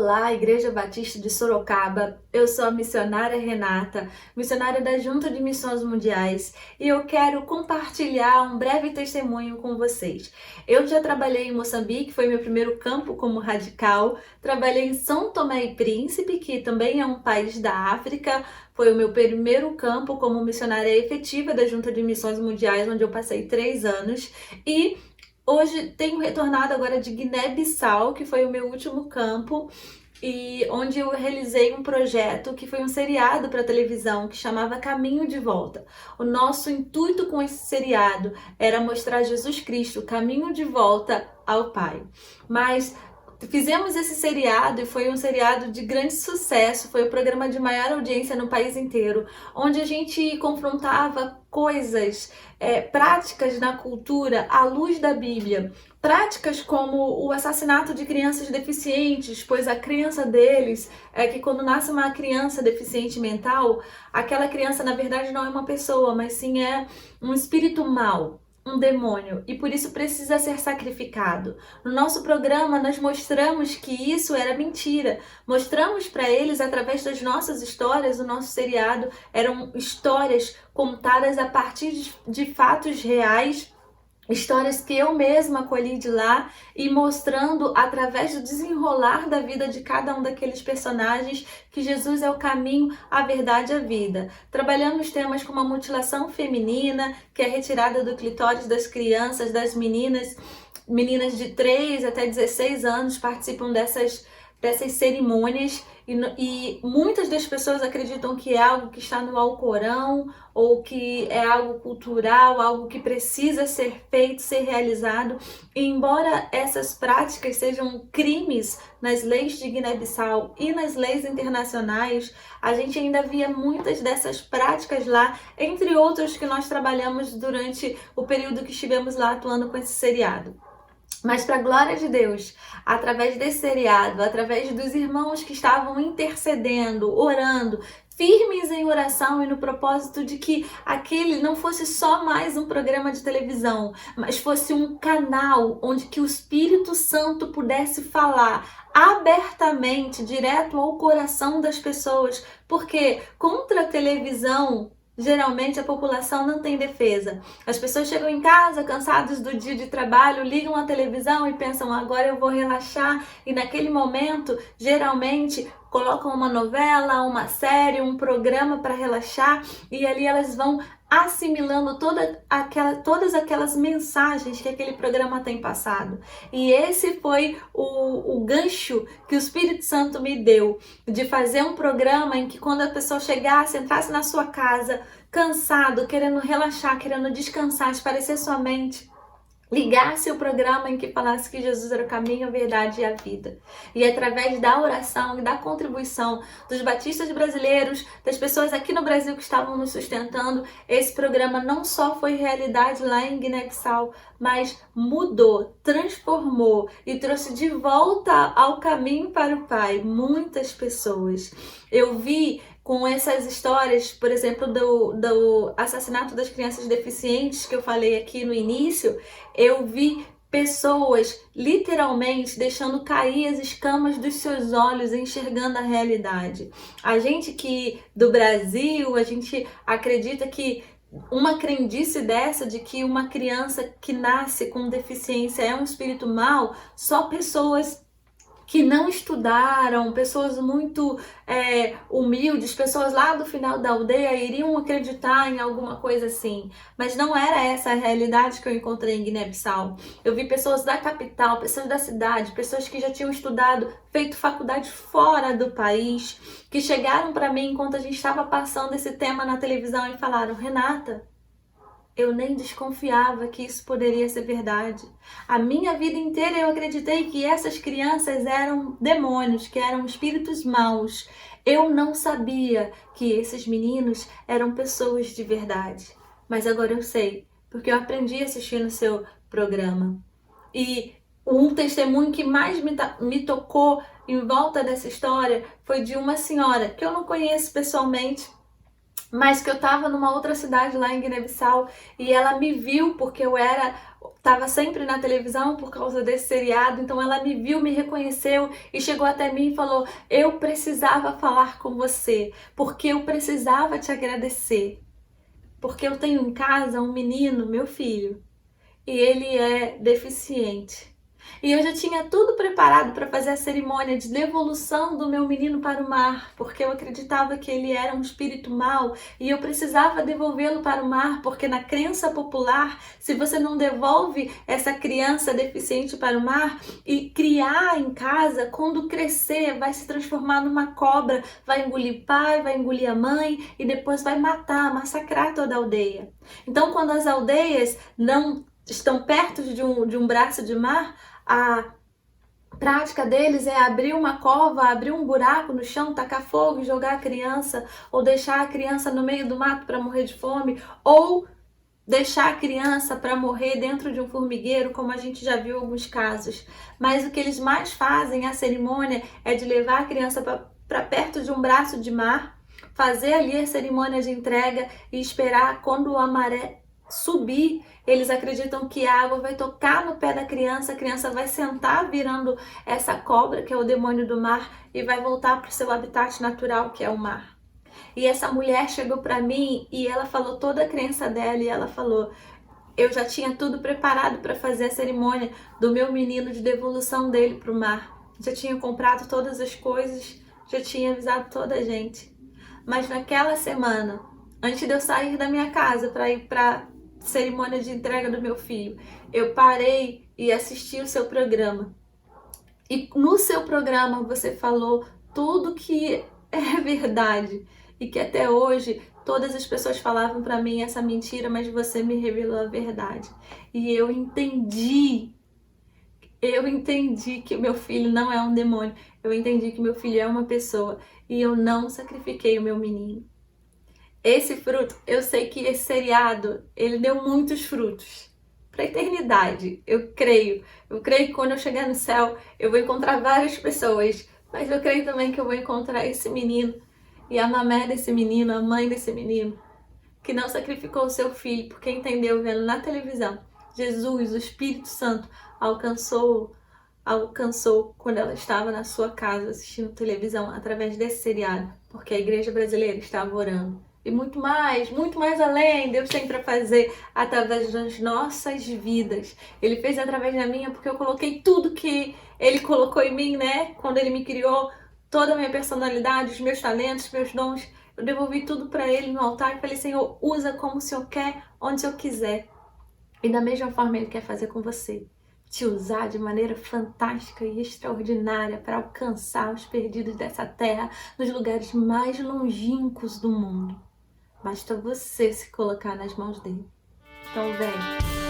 Olá, Igreja Batista de Sorocaba. Eu sou a missionária Renata, missionária da Junta de Missões Mundiais, e eu quero compartilhar um breve testemunho com vocês. Eu já trabalhei em Moçambique, foi meu primeiro campo como radical. Trabalhei em São Tomé e Príncipe, que também é um país da África. Foi o meu primeiro campo como missionária efetiva da Junta de Missões Mundiais, onde eu passei 3 anos. E hoje tenho retornado agora de Guiné-Bissau, que foi o meu último campo, e onde eu realizei um projeto que foi um seriado para televisão que chamava Caminho de Volta. O nosso intuito com esse seriado era mostrar Jesus Cristo, caminho de volta ao Pai. Mas fizemos esse seriado e foi um seriado de grande sucesso, foi o programa de maior audiência no país inteiro, onde a gente confrontava coisas, práticas na cultura à luz da Bíblia. Práticas como o assassinato de crianças deficientes, pois a crença deles é que quando nasce uma criança deficiente mental, aquela criança na verdade não é uma pessoa, mas sim é um espírito mau, um demônio, e por isso precisa ser sacrificado. No nosso programa nós mostramos que isso era mentira. Mostramos para eles através das nossas histórias. O nosso seriado eram histórias contadas a partir de fatos reais, histórias que eu mesma colhi de lá, e mostrando através do desenrolar da vida de cada um daqueles personagens que Jesus é o caminho, a verdade e a vida. Trabalhamos temas como a mutilação feminina, que é retirada do clitóris das crianças, das meninas de 3 até 16 anos participam dessas cerimônias, e muitas das pessoas acreditam que é algo que está no Alcorão, ou que é algo cultural, algo que precisa ser feito, ser realizado. E embora essas práticas sejam crimes nas leis de Guiné-Bissau e nas leis internacionais, a gente ainda via muitas dessas práticas lá, entre outras que nós trabalhamos durante o período que estivemos lá atuando com esse seriado. Mas para a glória de Deus, através desse seriado, através dos irmãos que estavam intercedendo, orando, firmes em oração e no propósito de que aquele não fosse só mais um programa de televisão, mas fosse um canal onde que o Espírito Santo pudesse falar abertamente, direto ao coração das pessoas, porque contra a televisão, geralmente a população não tem defesa. As pessoas chegam em casa cansadas do dia de trabalho, ligam a televisão e pensam, agora eu vou relaxar, e naquele momento, geralmente, colocam uma novela, uma série, um programa para relaxar, e ali elas vão assimilando todas aquelas mensagens que aquele programa tem passado. E esse foi o gancho que o Espírito Santo me deu, de fazer um programa em que quando a pessoa chegasse, entrasse na sua casa, cansado, querendo relaxar, querendo descansar, espairecer sua mente, ligasse o programa em que falasse que Jesus era o caminho, a verdade e a vida. E através da oração e da contribuição dos batistas brasileiros, das pessoas aqui no Brasil que estavam nos sustentando, esse programa não só foi realidade lá em Guiné-Bissau, mas mudou, transformou e trouxe de volta ao caminho para o Pai muitas pessoas. Eu vi com essas histórias, por exemplo, do assassinato das crianças deficientes que eu falei aqui no início, eu vi pessoas literalmente deixando cair as escamas dos seus olhos, enxergando a realidade. A gente que do Brasil, a gente acredita que uma crendice dessa de que uma criança que nasce com deficiência é um espírito mau, só pessoas que não estudaram, pessoas muito humildes, pessoas lá do final da aldeia iriam acreditar em alguma coisa assim. Mas não era essa a realidade que eu encontrei em Guiné-Bissau. Eu vi pessoas da capital, pessoas da cidade, pessoas que já tinham estudado, feito faculdade fora do país, que chegaram para mim enquanto a gente estava passando esse tema na televisão e falaram, Renata, eu nem desconfiava que isso poderia ser verdade. A minha vida inteira eu acreditei que essas crianças eram demônios, que eram espíritos maus. Eu não sabia que esses meninos eram pessoas de verdade. Mas agora eu sei, porque eu aprendi assistindo o seu programa. E um testemunho que mais me tocou em volta dessa história foi de uma senhora que eu não conheço pessoalmente, mas que eu estava numa outra cidade lá em Guiné-Bissau, e ela me viu porque eu era estava sempre na televisão por causa desse seriado, então ela me viu, me reconheceu e chegou até mim e falou: eu precisava falar com você, porque eu precisava te agradecer, porque eu tenho em casa um menino, meu filho, e ele é deficiente. E eu já tinha tudo preparado para fazer a cerimônia de devolução do meu menino para o mar, porque eu acreditava que ele era um espírito mau e eu precisava devolvê-lo para o mar, porque na crença popular, se você não devolve essa criança deficiente para o mar e criar em casa, quando crescer, vai se transformar numa cobra, vai engolir pai, vai engolir a mãe e depois vai matar, massacrar toda a aldeia. Então, quando as aldeias não estão perto de um braço de mar, a prática deles é abrir uma cova, abrir um buraco no chão, tacar fogo e jogar a criança, ou deixar a criança no meio do mato para morrer de fome, ou deixar a criança para morrer dentro de um formigueiro, como a gente já viu em alguns casos. Mas o que eles mais fazem, a cerimônia, é de levar a criança para perto de um braço de mar, fazer ali a cerimônia de entrega e esperar quando a maré subir. Eles acreditam que a água vai tocar no pé da criança, a criança vai sentar virando essa cobra, que é o demônio do mar, e vai voltar para o seu habitat natural, que é o mar. E essa mulher chegou para mim e ela falou toda a crença dela e ela falou: eu já tinha tudo preparado para fazer a cerimônia do meu menino de devolução dele para o mar. Já tinha comprado todas as coisas, já tinha avisado toda a gente. Mas naquela semana, antes de eu sair da minha casa para ir para cerimônia de entrega do meu filho, eu parei e assisti o seu programa. E no seu programa você falou tudo que é verdade e que até hoje todas as pessoas falavam para mim essa mentira, mas você me revelou a verdade. E eu entendi que meu filho não é um demônio. Eu entendi que meu filho é uma pessoa e eu não sacrifiquei o meu menino. Esse fruto, eu sei que esse seriado, ele deu muitos frutos para a eternidade. Eu creio que quando eu chegar no céu, eu vou encontrar várias pessoas, mas eu creio também que eu vou encontrar esse menino e a mamé desse menino, a mãe desse menino, que não sacrificou o seu filho, porque entendeu vendo na televisão. Jesus, o Espírito Santo, alcançou quando ela estava na sua casa assistindo televisão através desse seriado, porque a igreja brasileira estava orando. E muito mais além, Deus tem para fazer através das nossas vidas. Ele fez através da minha porque eu coloquei tudo que Ele colocou em mim, né? Quando Ele me criou, toda a minha personalidade, os meus talentos, meus dons, eu devolvi tudo para Ele no altar e falei: Senhor, usa como o Senhor quer, onde o Senhor quiser. E da mesma forma Ele quer fazer com você. Te usar de maneira fantástica e extraordinária para alcançar os perdidos dessa terra nos lugares mais longínquos do mundo. Basta você se colocar nas mãos dele. Então vem.